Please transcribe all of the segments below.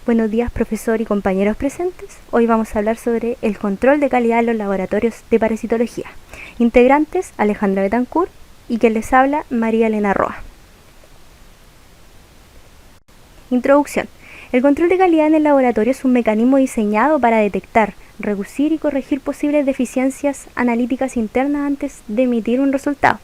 Buenos días, profesor y compañeros presentes. Hoy vamos a hablar sobre el control de calidad en los laboratorios de parasitología. Integrantes, Alejandra Betancourt y quien les habla, María Elena Roa. Introducción. El control de calidad en el laboratorio es un mecanismo diseñado para detectar, reducir y corregir posibles deficiencias analíticas internas antes de emitir un resultado.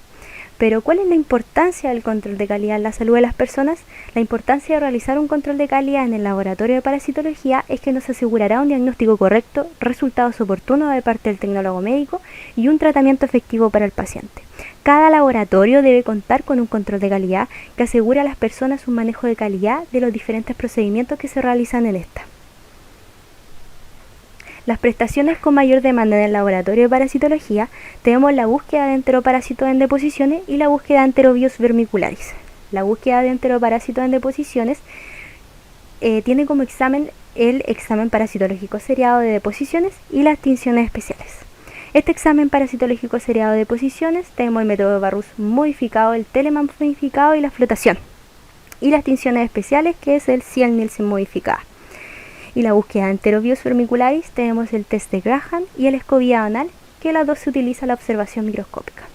Pero, ¿cuál es la importancia del control de calidad en la salud de las personas? La importancia de realizar un control de calidad en el laboratorio de parasitología es que nos asegurará un diagnóstico correcto, resultados oportunos de parte del tecnólogo médico y un tratamiento efectivo para el paciente. Cada laboratorio debe contar con un control de calidad que asegure a las personas un manejo de calidad de los diferentes procedimientos que se realizan en esta. Las prestaciones con mayor demanda en el laboratorio de parasitología tenemos la búsqueda de enteroparásitos en deposiciones y la búsqueda de enterobios vermicularis. La búsqueda de enteroparásitos en deposiciones tiene como examen el examen parasitológico seriado de deposiciones y las tinciones especiales. Este examen parasitológico seriado de deposiciones tenemos el método de Barrus modificado, el Telemann modificado y la flotación. Y las tinciones especiales, que es el Ciel-Nielsen modificado. Y la búsqueda de enterobios vermicularis tenemos el test de Graham y el escobillado anal, que las dos se utiliza la observación microscópica.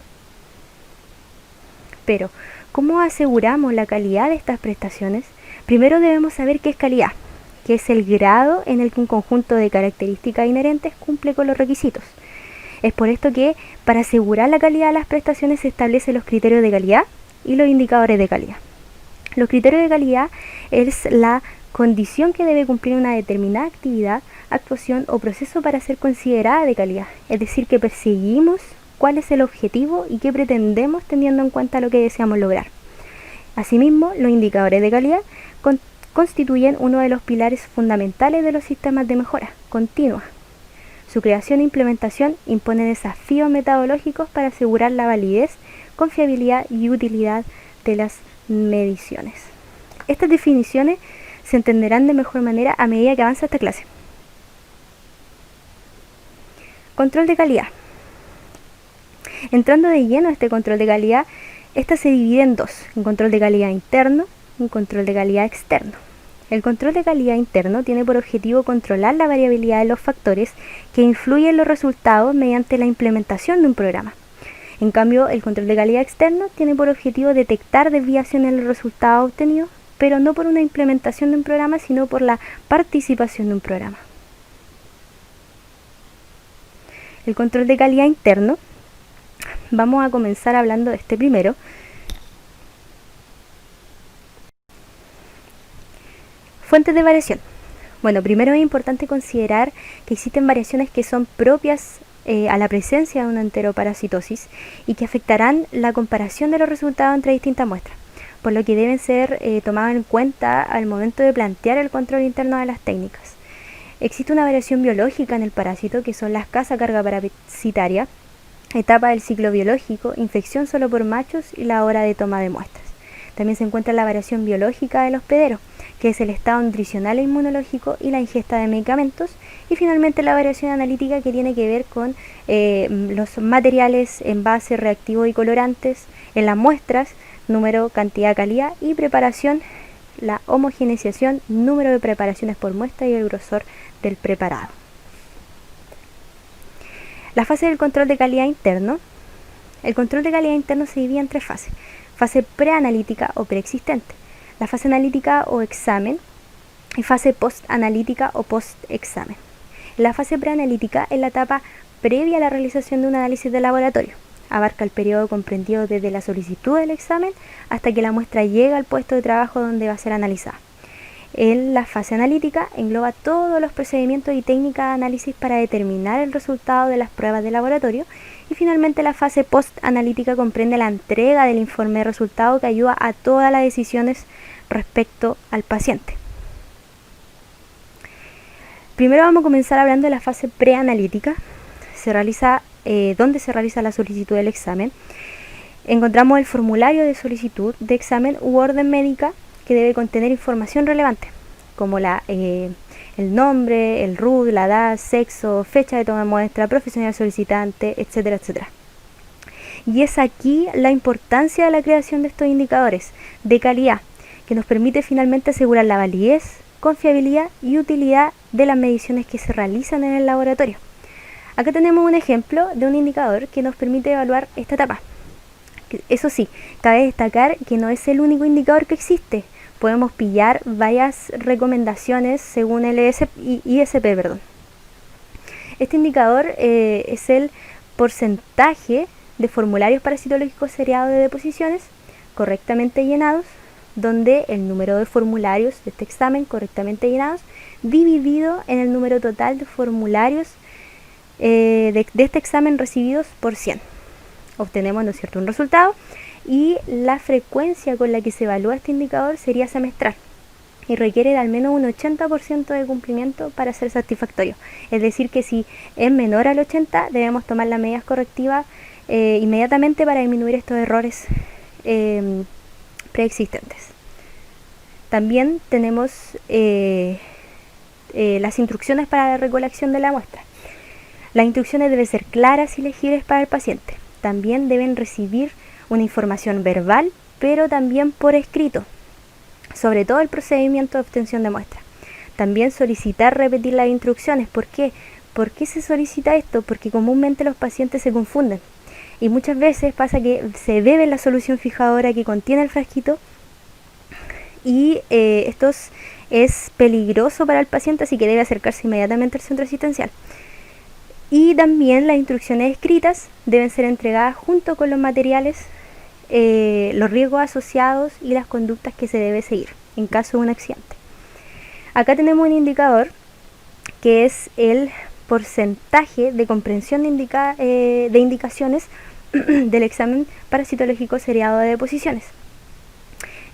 Pero, ¿cómo aseguramos la calidad de estas prestaciones? Primero debemos saber qué es calidad, que es el grado en el que un conjunto de características inherentes cumple con los requisitos. Es por esto que, para asegurar la calidad de las prestaciones, se establecen los criterios de calidad y los indicadores de calidad. Los criterios de calidad es la condición que debe cumplir una determinada actividad, actuación o proceso para ser considerada de calidad, es decir, que perseguimos cuál es el objetivo y qué pretendemos teniendo en cuenta lo que deseamos lograr. Asimismo, los indicadores de calidad constituyen uno de los pilares fundamentales de los sistemas de mejora continua. Su creación e implementación impone desafíos metodológicos para asegurar la validez, confiabilidad y utilidad de las mediciones. Estas definiciones se entenderán de mejor manera a medida que avanza esta clase. Control de calidad. Entrando de lleno a este control de calidad, esta se divide en dos: un control de calidad interno y un control de calidad externo. El control de calidad interno tiene por objetivo controlar la variabilidad de los factores que influyen en los resultados mediante la implementación de un programa. En cambio, el control de calidad externo tiene por objetivo detectar desviaciones en los resultados obtenidos, pero no por una implementación de un programa, sino por la participación de un programa. El control de calidad interno, vamos a comenzar hablando de este primero. Fuentes de variación. Bueno, primero es importante considerar que existen variaciones que son propias a la presencia de una enteroparasitosis y que afectarán la comparación de los resultados entre distintas muestras, por lo que deben ser tomadas en cuenta al momento de plantear el control interno de las técnicas. Existe una variación biológica en el parásito, que son las carga parasitaria, etapa del ciclo biológico, infección solo por machos y la hora de toma de muestras. También se encuentra la variación biológica del hospedero, que es el estado nutricional e inmunológico y la ingesta de medicamentos. Y finalmente la variación analítica, que tiene que ver con los materiales, envases, reactivos y colorantes en las muestras, número, cantidad, calidad y preparación, la homogeneización, número de preparaciones por muestra y el grosor del preparado. La fase del control de calidad interno. El control de calidad interno se divide en tres fases: fase preanalítica o preexistente, la fase analítica o examen y fase postanalítica o postexamen. La fase preanalítica es la etapa previa a la realización de un análisis de laboratorio. Abarca el periodo comprendido desde la solicitud del examen hasta que la muestra llega al puesto de trabajo donde va a ser analizada. En la fase analítica engloba todos los procedimientos y técnicas de análisis para determinar el resultado de las pruebas de laboratorio. Y finalmente la fase post-analítica comprende la entrega del informe de resultado que ayuda a todas las decisiones respecto al paciente. Primero vamos a comenzar hablando de la fase preanalítica. Donde se realiza la solicitud del examen. Encontramos el formulario de solicitud de examen u orden médica, que debe contener información relevante, como el nombre, el RUT, la edad, sexo, fecha de toma de muestra, profesión del solicitante, etcétera, etcétera. Y es aquí la importancia de la creación de estos indicadores de calidad, que nos permite finalmente asegurar la validez, confiabilidad y utilidad de las mediciones que se realizan en el laboratorio. Acá tenemos un ejemplo de un indicador que nos permite evaluar esta etapa. Eso sí, cabe destacar que no es el único indicador que existe. Podemos pillar varias recomendaciones según el ISP. Este indicador es el porcentaje de formularios parasitológicos seriados de deposiciones correctamente llenados, donde el número de formularios de este examen correctamente llenados dividido en el número total de formularios de este examen recibidos por 100. Obtenemos, ¿no es cierto?, un resultado, y la frecuencia con la que se evalúa este indicador sería semestral y requiere de al menos un 80% de cumplimiento para ser satisfactorio. Es decir, que si es menor al 80, debemos tomar las medidas correctivas inmediatamente para disminuir estos errores preexistentes. También tenemos las instrucciones para la recolección de la muestra. Las instrucciones deben ser claras y legibles para el paciente. También deben recibir una información verbal, pero también por escrito, sobre todo el procedimiento de obtención de muestra. También solicitar repetir las instrucciones. ¿Por qué? ¿Por qué se solicita esto? Porque comúnmente los pacientes se confunden y muchas veces pasa que se bebe la solución fijadora que contiene el frasquito y esto es peligroso para el paciente, así que debe acercarse inmediatamente al centro asistencial. Y también las instrucciones escritas deben ser entregadas junto con los materiales, los riesgos asociados y las conductas que se debe seguir en caso de un accidente. Acá tenemos un indicador que es el porcentaje de comprensión de indicaciones del examen parasitológico seriado de deposiciones,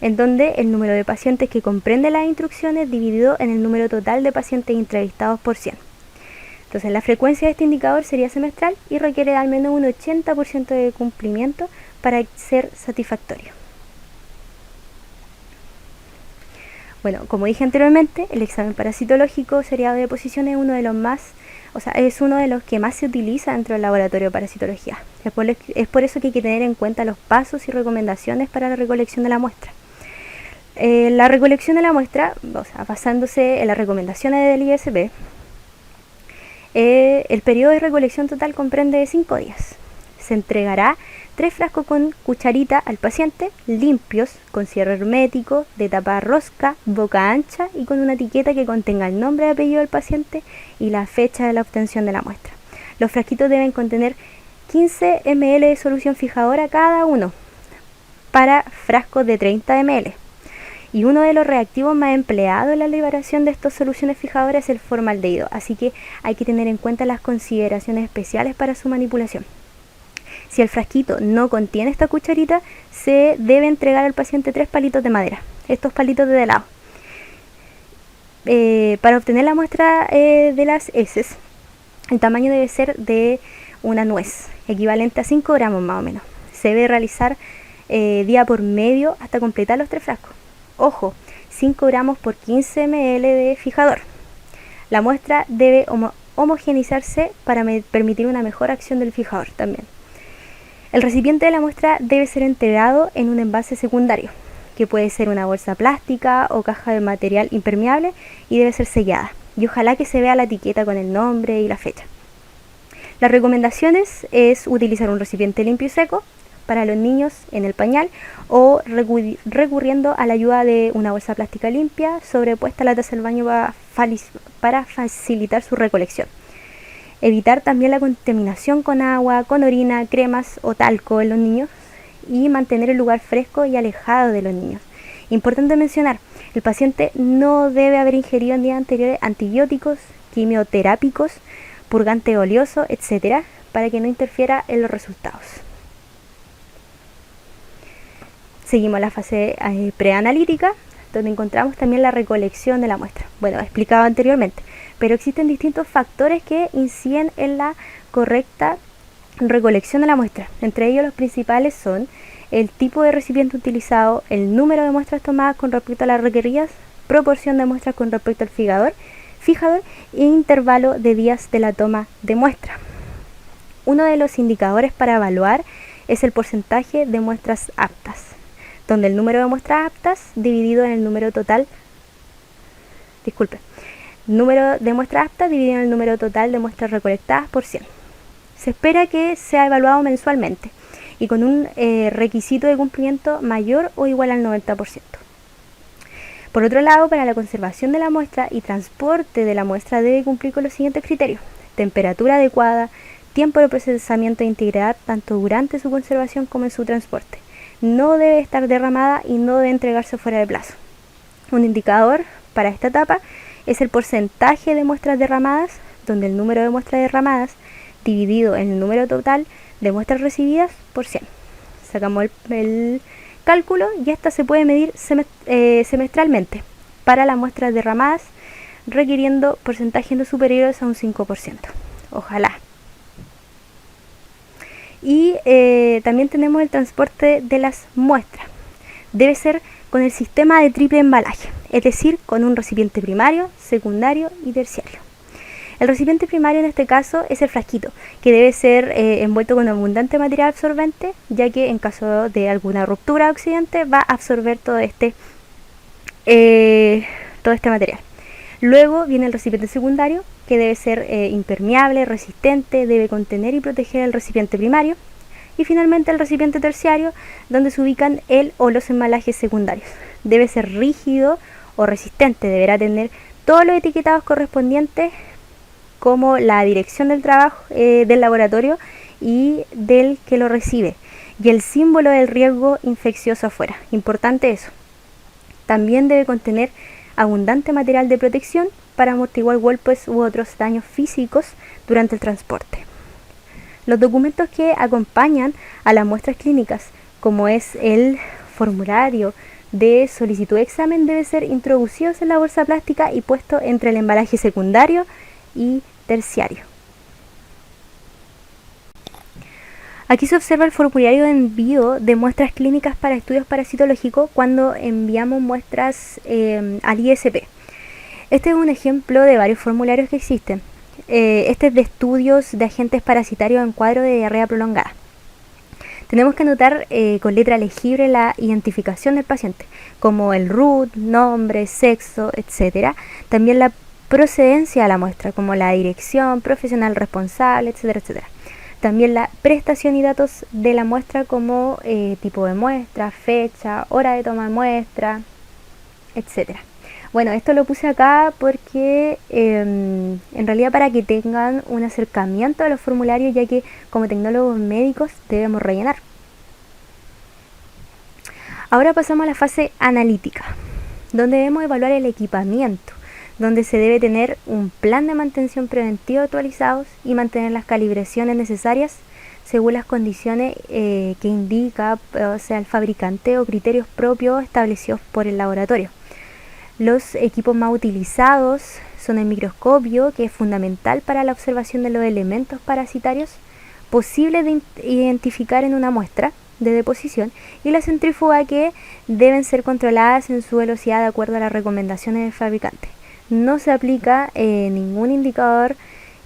en donde el número de pacientes que comprende las instrucciones dividido en el número total de pacientes entrevistados por 100. Entonces la frecuencia de este indicador sería semestral y requiere de al menos un 80% de cumplimiento para ser satisfactorio. Bueno, como dije anteriormente, el examen parasitológico seriado de deposiciones es uno de los que más se utiliza dentro del laboratorio de parasitología. Es por eso que hay que tener en cuenta los pasos y recomendaciones para la recolección de la muestra. La recolección de la muestra, basándose en las recomendaciones del ISP, el periodo de recolección total comprende 5 días. Se entregará 3 frascos con cucharita al paciente, limpios, con cierre hermético, de tapa rosca, boca ancha y con una etiqueta que contenga el nombre y apellido del paciente y la fecha de la obtención de la muestra. Los frasquitos deben contener 15 ml de solución fijadora cada uno para frascos de 30 ml. Y uno de los reactivos más empleados en la liberación de estas soluciones fijadoras es el formaldehído, así que hay que tener en cuenta las consideraciones especiales para su manipulación. Si el frasquito no contiene esta cucharita, se debe entregar al paciente 3 palitos de madera, estos palitos de helado. Para obtener la muestra de las heces, el tamaño debe ser de una nuez, equivalente a 5 gramos más o menos. Se debe realizar día por medio hasta completar los 3 frascos. Ojo, 5 gramos por 15 ml de fijador. La muestra debe homogeneizarse para permitir una mejor acción del fijador también. El recipiente de la muestra debe ser entregado en un envase secundario, que puede ser una bolsa plástica o caja de material impermeable, y debe ser sellada. Y ojalá que se vea la etiqueta con el nombre y la fecha. Las recomendaciones es utilizar un recipiente limpio y seco para los niños en el pañal o recurriendo a la ayuda de una bolsa plástica limpia sobrepuesta a la taza del baño para facilitar su recolección. Evitar también la contaminación con agua, con orina, cremas o talco en los niños y mantener el lugar fresco y alejado de los niños. Importante mencionar, el paciente no debe haber ingerido en días anteriores antibióticos, quimioterápicos, purgante oleoso, etc., para que no interfiera en los resultados. Seguimos la fase preanalítica, donde encontramos también la recolección de la muestra. Bueno, explicado anteriormente, pero existen distintos factores que inciden en la correcta recolección de la muestra. Entre ellos los principales son el tipo de recipiente utilizado, el número de muestras tomadas con respecto a las requeridas, proporción de muestras con respecto al fijador e intervalo de días de la toma de muestra. Uno de los indicadores para evaluar es el porcentaje de muestras aptas, donde el número de muestras aptas dividido en el número total Número de muestras aptas dividido en el número total de muestras recolectadas por 100. Se espera que sea evaluado mensualmente y con un requisito de cumplimiento mayor o igual al 90%. Por otro lado, para la conservación de la muestra y transporte de la muestra debe cumplir con los siguientes criterios: temperatura adecuada, tiempo de procesamiento e integridad tanto durante su conservación como en su transporte. No debe estar derramada y no debe entregarse fuera de plazo. Un indicador para esta etapa es el porcentaje de muestras derramadas, donde el número de muestras derramadas dividido en el número total de muestras recibidas por 100. Sacamos el cálculo y esta se puede medir semestralmente para las muestras derramadas, requiriendo porcentajes no superiores a un 5%. Ojalá. Y también tenemos el transporte de las muestras. Debe ser con el sistema de triple embalaje, es decir, con un recipiente primario, secundario y terciario. El recipiente primario en este caso es el frasquito, que debe ser envuelto con abundante material absorbente, ya que en caso de alguna ruptura o accidente va a absorber todo este material. Luego viene el recipiente secundario, que debe ser impermeable, resistente, debe contener y proteger el recipiente primario. Y finalmente el recipiente terciario, donde se ubican el o los embalajes secundarios. Debe ser rígido o resistente, deberá tener todos los etiquetados correspondientes, como la dirección del trabajo del laboratorio y del que lo recibe, y el símbolo del riesgo infeccioso afuera. Importante eso. También debe contener abundante material de protección para amortiguar golpes u otros daños físicos durante el transporte. Los documentos que acompañan a las muestras clínicas, como es el formulario de solicitud de examen, deben ser introducidos en la bolsa plástica y puestos entre el embalaje secundario y terciario. Aquí se observa el formulario de envío de muestras clínicas para estudios parasitológicos cuando enviamos muestras al ISP. Este es un ejemplo de varios formularios que existen. Este es de estudios de agentes parasitarios en cuadro de diarrea prolongada. Tenemos que anotar con letra legible la identificación del paciente, como el RUT, nombre, sexo, etc. También la procedencia de la muestra, como la dirección, profesional responsable, etcétera, etcétera. También la prestación y datos de la muestra, como tipo de muestra, fecha, hora de toma de muestra, etcétera. Bueno, esto lo puse acá porque en realidad para que tengan un acercamiento a los formularios, ya que como tecnólogos médicos debemos rellenar. Ahora pasamos a la fase analítica, donde debemos evaluar el equipamiento, donde se debe tener un plan de mantención preventivo actualizados y mantener las calibraciones necesarias según las condiciones que indica, o sea, el fabricante, o criterios propios establecidos por el laboratorio. Los equipos más utilizados son el microscopio, que es fundamental para la observación de los elementos parasitarios posibles de identificar en una muestra de deposición, y la centrífuga, que deben ser controladas en su velocidad de acuerdo a las recomendaciones del fabricante. No se aplica ningún indicador,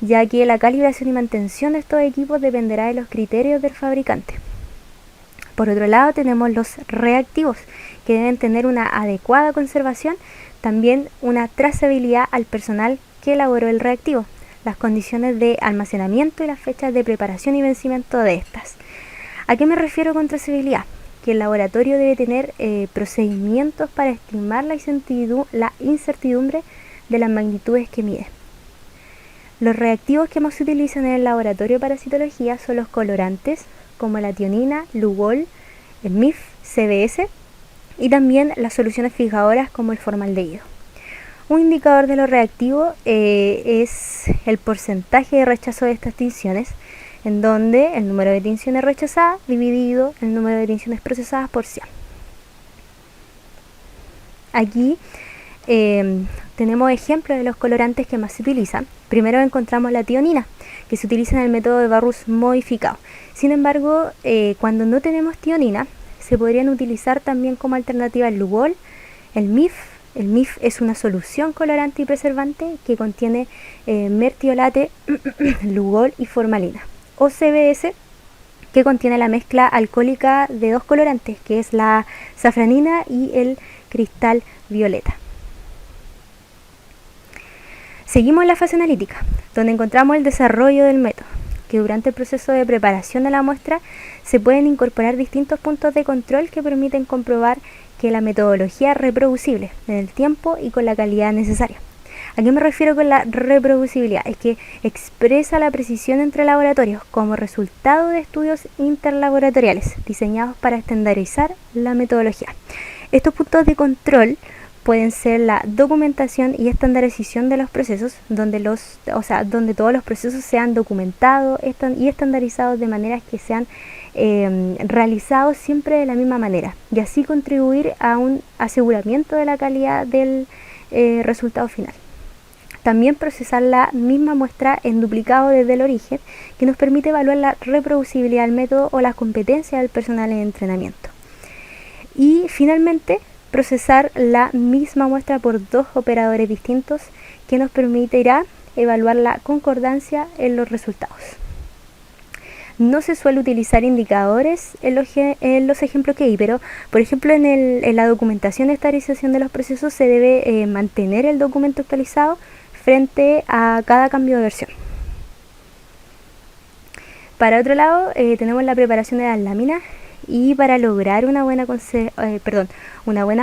ya que la calibración y mantención de estos equipos dependerá de los criterios del fabricante. Por otro lado, tenemos los reactivos, que deben tener una adecuada conservación, también una trazabilidad al personal que elaboró el reactivo, las condiciones de almacenamiento y las fechas de preparación y vencimiento de estas. ¿A qué me refiero con trazabilidad? Que el laboratorio debe tener procedimientos para estimar la incertidumbre de las magnitudes que mide. Los reactivos que más se utilizan en el laboratorio de parasitología son los colorantes, como la tionina, Lugol, el MIF, CBS, y también las soluciones fijadoras como el formaldehído. Un indicador de los reactivos es el porcentaje de rechazo de estas tinciones, en donde el número de tinciones rechazadas dividido el número de tinciones procesadas por 100. Aquí tenemos ejemplos de los colorantes que más se utilizan. Primero encontramos la tionina, que se utiliza en el método de Barrus modificado. Sin embargo, cuando no tenemos tionina, se podrían utilizar también como alternativa el Lugol, el MIF. El MIF es una solución colorante y preservante que contiene mertiolate, Lugol y formalina. O CBS, que contiene la mezcla alcohólica de dos colorantes, que es la safranina y el cristal violeta. Seguimos la fase analítica, donde encontramos el desarrollo del método, que durante el proceso de preparación de la muestra se pueden incorporar distintos puntos de control que permiten comprobar que la metodología es reproducible en el tiempo y con la calidad necesaria. ¿A qué me refiero con la reproducibilidad? Es que expresa la precisión entre laboratorios como resultado de estudios interlaboratoriales diseñados para estandarizar la metodología. Estos puntos de control pueden ser la documentación y estandarización de los procesos, donde todos los procesos sean documentados y estandarizados de manera que sean realizados siempre de la misma manera, y así contribuir a un aseguramiento de la calidad del resultado final. También procesar la misma muestra en duplicado desde el origen, que nos permite evaluar la reproducibilidad del método o las competencias del personal en entrenamiento. Y finalmente, procesar la misma muestra por dos operadores distintos, que nos permitirá evaluar la concordancia en los resultados. No se suele utilizar indicadores en los ejemplos que hay, pero por ejemplo en la documentación de estandarización de los procesos se debe mantener el documento actualizado frente a cada cambio de versión. Para otro lado, tenemos la preparación de las láminas, y para lograr una buena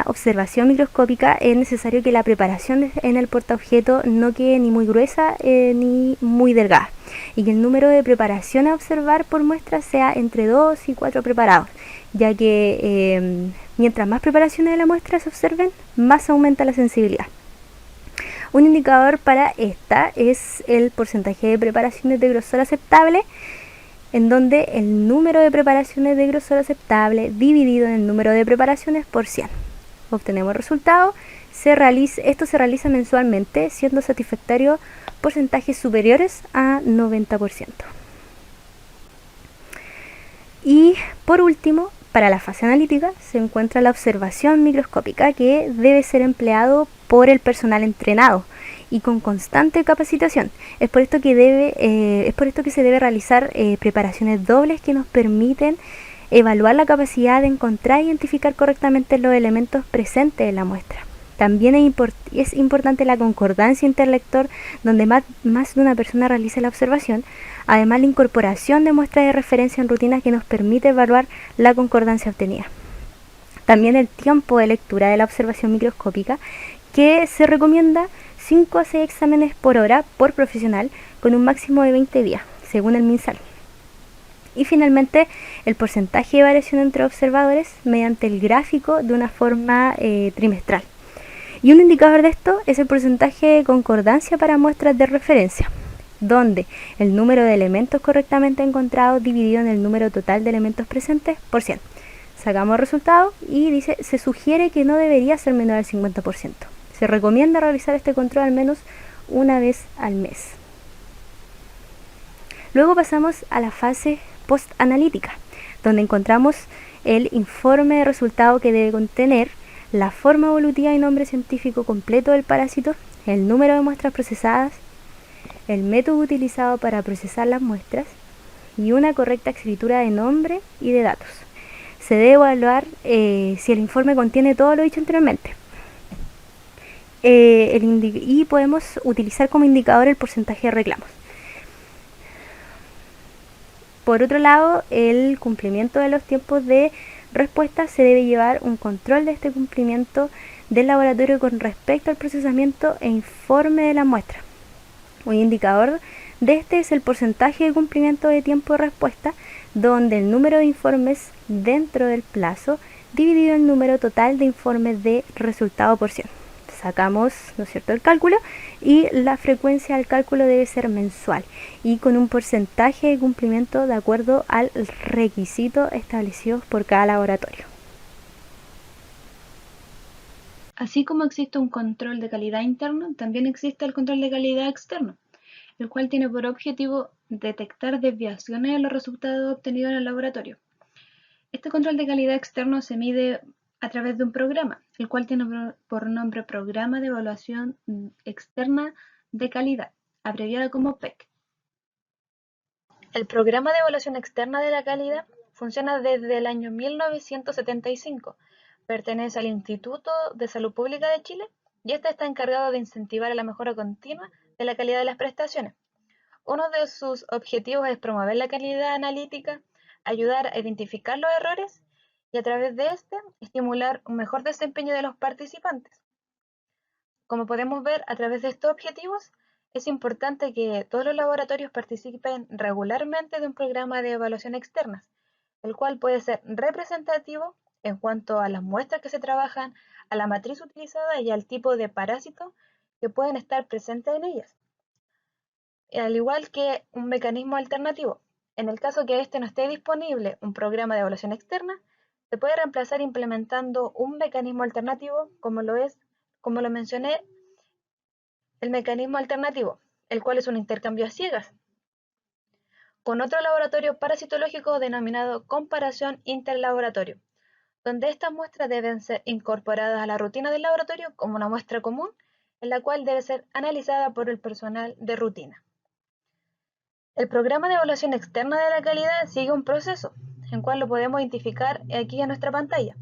observación microscópica es necesario que la preparación en el portaobjeto no quede ni muy gruesa ni muy delgada, y que el número de preparaciones a observar por muestra sea entre 2 y 4 preparados, ya que mientras más preparaciones de la muestra se observen, más aumenta la sensibilidad. Un indicador para esta es el porcentaje de preparaciones de grosor aceptable, en donde el número de preparaciones de grosor aceptable dividido en el número de preparaciones por 100. Obtenemos el resultado. Esto se realiza mensualmente, siendo satisfactorio porcentajes superiores a 90%. Y por último, para la fase analítica se encuentra la observación microscópica, que debe ser empleado por el personal entrenado y con constante capacitación. Es por esto que se debe realizar preparaciones dobles que nos permiten evaluar la capacidad de encontrar e identificar correctamente los elementos presentes en la muestra. También es importante la concordancia interlector, donde más de una persona realice la observación. Además, la incorporación de muestras de referencia en rutinas que nos permite evaluar la concordancia obtenida. También el tiempo de lectura de la observación microscópica, que se recomienda 5 a 6 exámenes por hora por profesional, con un máximo de 20 días, según el MinSal. Y finalmente, el porcentaje de variación entre observadores mediante el gráfico de una forma trimestral. Y un indicador de esto es el porcentaje de concordancia para muestras de referencia, donde el número de elementos correctamente encontrados dividido en el número total de elementos presentes por 100. Sacamos el resultado y dice, se sugiere que no debería ser menor al 50%. Se recomienda realizar este control al menos una vez al mes. Luego pasamos a la fase post-analítica, donde encontramos el informe de resultado, que debe contener la forma evolutiva y nombre científico completo del parásito, el número de muestras procesadas, el método utilizado para procesar las muestras y una correcta escritura de nombre y de datos. Se debe evaluar si el informe contiene todo lo dicho anteriormente. Y podemos utilizar como indicador el porcentaje de reclamos. Por otro lado, el cumplimiento de los tiempos de respuesta, se debe llevar un control de este cumplimiento del laboratorio con respecto al procesamiento e informe de la muestra. Un indicador de este es el porcentaje de cumplimiento de tiempo de respuesta, donde el número de informes dentro del plazo dividido en el número total de informes de resultado por 100. Sacamos, ¿no es cierto?, el cálculo, y la frecuencia del cálculo debe ser mensual y con un porcentaje de cumplimiento de acuerdo al requisito establecido por cada laboratorio. Así como existe un control de calidad interno, también existe el control de calidad externo, el cual tiene por objetivo detectar desviaciones en los resultados obtenidos en el laboratorio. Este control de calidad externo se mide a través de un programa, el cual tiene por nombre Programa de Evaluación Externa de Calidad, abreviada como PEC. El Programa de Evaluación Externa de la Calidad funciona desde el año 1975, pertenece al Instituto de Salud Pública de Chile y este está encargado de incentivar la mejora continua de la calidad de las prestaciones. Uno de sus objetivos es promover la calidad analítica, ayudar a identificar los errores y a través de este estimular un mejor desempeño de los participantes. Como podemos ver a través de estos objetivos, es importante que todos los laboratorios participen regularmente de un programa de evaluación externas, el cual puede ser representativo en cuanto a las muestras que se trabajan, a la matriz utilizada y al tipo de parásito que pueden estar presentes en ellas. Al igual que un mecanismo alternativo. En el caso que este no esté disponible un programa de evaluación externa, se puede reemplazar implementando un mecanismo alternativo como lo mencioné, el mecanismo alternativo, el cual es un intercambio a ciegas, con otro laboratorio parasitológico denominado comparación interlaboratorio, donde estas muestras deben ser incorporadas a la rutina del laboratorio como una muestra común, en la cual debe ser analizada por el personal de rutina. El programa de evaluación externa de la calidad sigue un proceso, en cual lo podemos identificar aquí en nuestra pantalla.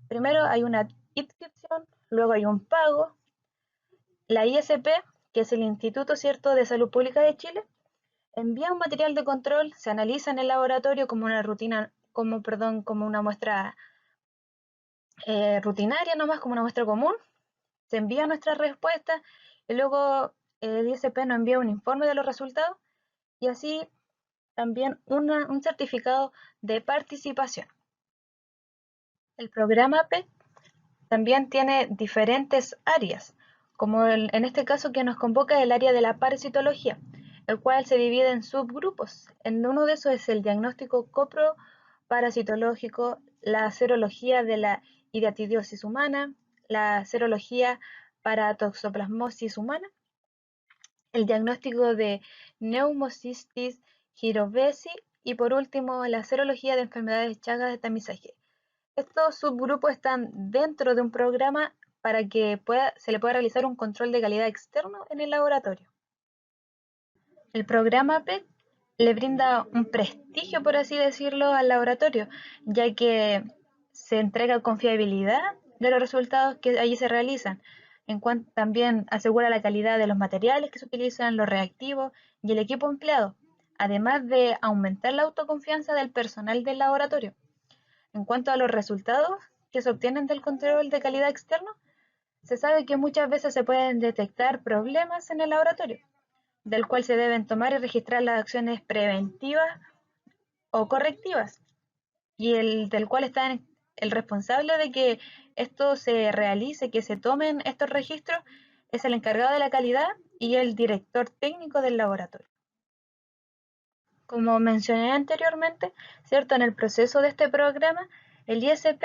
Primero hay una inscripción, luego hay un pago. La ISP, que es el Instituto de Salud Pública de Chile, envía un material de control, se analiza en el laboratorio como una muestra rutinaria nomás, como una muestra común, se envía nuestra respuesta y luego el ISP nos envía un informe de los resultados y así también un certificado de participación. El programa PEC también tiene diferentes áreas, como en este caso que nos convoca el área de la parasitología, el cual se divide en subgrupos. En uno de esos es el diagnóstico coproparasitológico, la serología de la hidratidiosis humana, la serología para toxoplasmosis humana, el diagnóstico de Pneumocystis jirovecii y por último la serología de enfermedades chagas de tamizaje. Estos subgrupos están dentro de un programa para que se le pueda realizar un control de calidad externo en el laboratorio. El programa PEC le brinda un prestigio, por así decirlo, al laboratorio, ya que se entrega confiabilidad de los resultados que allí se realizan. En cuanto también asegura la calidad de los materiales que se utilizan, los reactivos y el equipo empleado, además de aumentar la autoconfianza del personal del laboratorio. En cuanto a los resultados que se obtienen del control de calidad externo, se sabe que muchas veces se pueden detectar problemas en el laboratorio, del cual se deben tomar y registrar las acciones preventivas o correctivas, y del cual está el responsable de que esto se realice, que se tomen estos registros, es el encargado de la calidad y el director técnico del laboratorio. Como mencioné anteriormente, ¿cierto? En el proceso de este programa, el ISP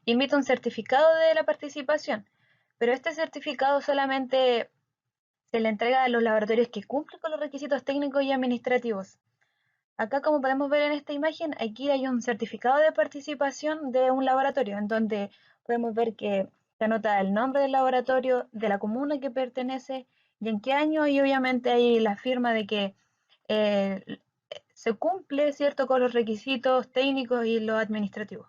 emite un certificado de la participación, pero este certificado solamente se le entrega a los laboratorios que cumplen con los requisitos técnicos y administrativos. Acá, como podemos ver en esta imagen, aquí hay un certificado de participación de un laboratorio, en donde podemos ver que se anota el nombre del laboratorio, de la comuna que pertenece y en qué año, y obviamente hay la firma de que eh, se cumple, ¿cierto?, con los requisitos técnicos y los administrativos.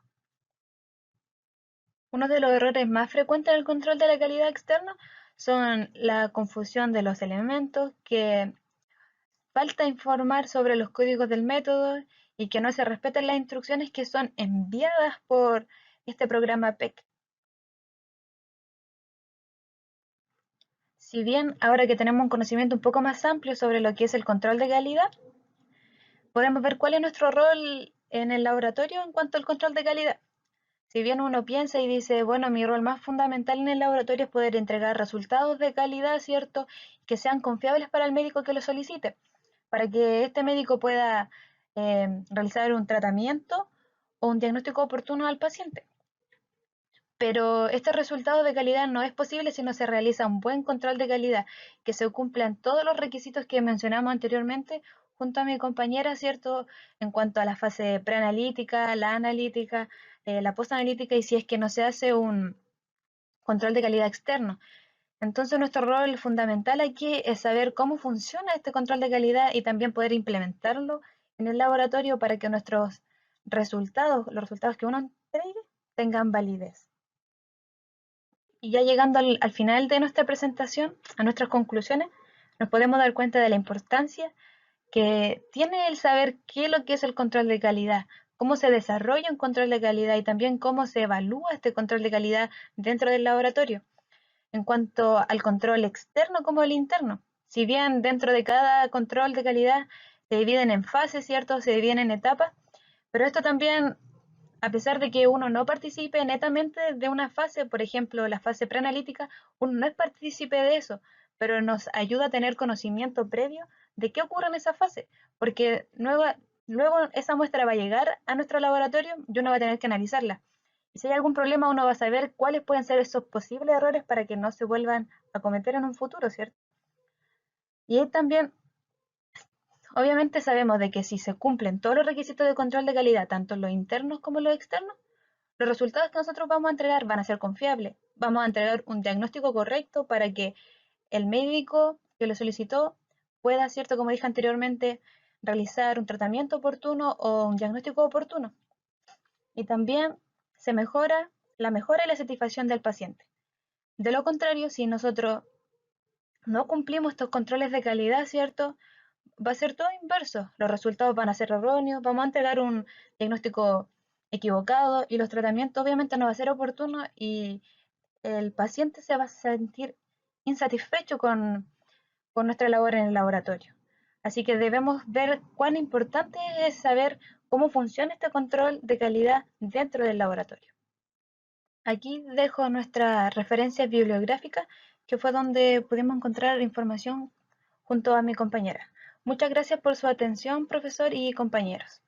Uno de los errores más frecuentes en el control de la calidad externa son la confusión de los elementos, que falta informar sobre los códigos del método y que no se respeten las instrucciones que son enviadas por este programa PEC. Si bien ahora que tenemos un conocimiento un poco más amplio sobre lo que es el control de calidad, podemos ver cuál es nuestro rol en el laboratorio en cuanto al control de calidad. Si bien uno piensa y dice, bueno, mi rol más fundamental en el laboratorio es poder entregar resultados de calidad, ¿cierto?, que sean confiables para el médico que lo solicite, para que este médico pueda realizar un tratamiento o un diagnóstico oportuno al paciente. Pero este resultado de calidad no es posible si no se realiza un buen control de calidad, que se cumplan todos los requisitos que mencionamos anteriormente junto a mi compañera, ¿cierto? En cuanto a la fase preanalítica, la analítica, la postanalítica y si es que no se hace un control de calidad externo. Entonces nuestro rol fundamental aquí es saber cómo funciona este control de calidad y también poder implementarlo en el laboratorio para que nuestros resultados, los resultados que uno entregue, tengan validez. Y ya llegando al final de nuestra presentación, a nuestras conclusiones, nos podemos dar cuenta de la importancia que tiene el saber qué es lo que es el control de calidad, cómo se desarrolla un control de calidad y también cómo se evalúa este control de calidad dentro del laboratorio. En cuanto al control externo como el interno, si bien dentro de cada control de calidad se dividen en fases, ¿cierto? Se dividen en etapas, pero esto también, a pesar de que uno no participe netamente de una fase, por ejemplo, la fase preanalítica, uno no es partícipe de eso, pero nos ayuda a tener conocimiento previo de qué ocurre en esa fase, porque luego esa muestra va a llegar a nuestro laboratorio y uno va a tener que analizarla. Y si hay algún problema, uno va a saber cuáles pueden ser esos posibles errores para que no se vuelvan a cometer en un futuro, ¿cierto? Y ahí también, obviamente sabemos de que si se cumplen todos los requisitos de control de calidad, tanto los internos como los externos, los resultados que nosotros vamos a entregar van a ser confiables. Vamos a entregar un diagnóstico correcto para que el médico que lo solicitó pueda, cierto, como dije anteriormente, realizar un tratamiento oportuno o un diagnóstico oportuno. Y también se mejora la mejora y la satisfacción del paciente. De lo contrario, si nosotros no cumplimos estos controles de calidad, ¿cierto? Va a ser todo inverso. Los resultados van a ser erróneos, vamos a entregar un diagnóstico equivocado y los tratamientos obviamente no va a ser oportuno y el paciente se va a sentir insatisfecho con nuestra labor en el laboratorio. Así que debemos ver cuán importante es saber cómo funciona este control de calidad dentro del laboratorio. Aquí dejo nuestra referencia bibliográfica, que fue donde pudimos encontrar información junto a mi compañera. Muchas gracias por su atención, profesor y compañeros.